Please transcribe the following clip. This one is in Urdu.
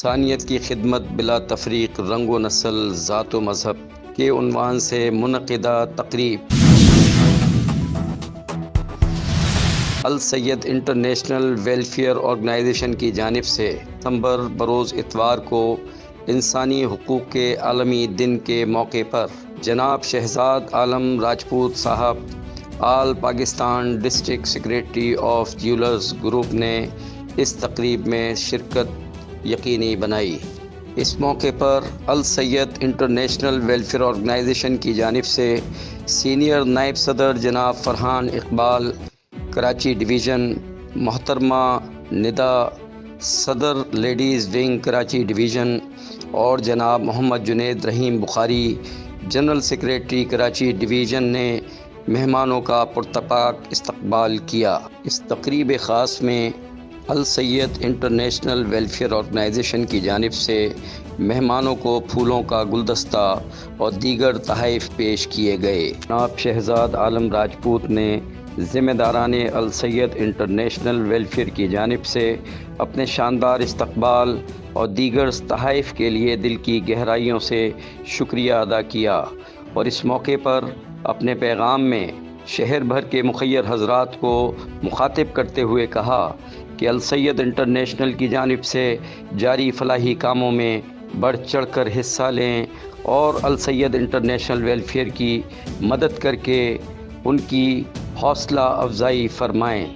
انسانیت کی خدمت بلا تفریق رنگ و نسل ذات و مذہب کے عنوان سے منعقدہ تقریب السید انٹرنیشنل ویلفیئر آرگنائزیشن کی جانب سے ستمبر بروز اتوار کو انسانی حقوق کے عالمی دن کے موقع پر جناب شہزاد عالم راجپوت صاحب all Pakistan district secretary of jewellers group نے اس تقریب میں شرکت یقینی بنائی۔ اس موقع پر السید انٹرنیشنل ویلفیئر آرگنائزیشن کی جانب سے سینئر نائب صدر جناب فرحان اقبال کراچی ڈویژن، محترمہ ندا صدر لیڈیز ونگ کراچی ڈویژن اور جناب محمد جنید رحیم بخاری جنرل سیکریٹری کراچی ڈویژن نے مہمانوں کا پرتپاک استقبال کیا۔ اس تقریب خاص میں السید انٹرنیشنل ویلفیئر آرگنائزیشن کی جانب سے مہمانوں کو پھولوں کا گلدستہ اور دیگر تحائف پیش کیے گئے۔ جناب شہزاد عالم راجپوت نے ذمہ داران السید انٹرنیشنل ویلفیئر کی جانب سے اپنے شاندار استقبال اور دیگر تحائف کے لیے دل کی گہرائیوں سے شکریہ ادا کیا اور اس موقع پر اپنے پیغام میں شہر بھر کے مخیر حضرات کو مخاطب کرتے ہوئے کہا کہ السید انٹرنیشنل کی جانب سے جاری فلاحی کاموں میں بڑھ چڑھ کر حصہ لیں اور السید انٹرنیشنل ویلفیئر کی مدد کر کے ان کی حوصلہ افزائی فرمائیں۔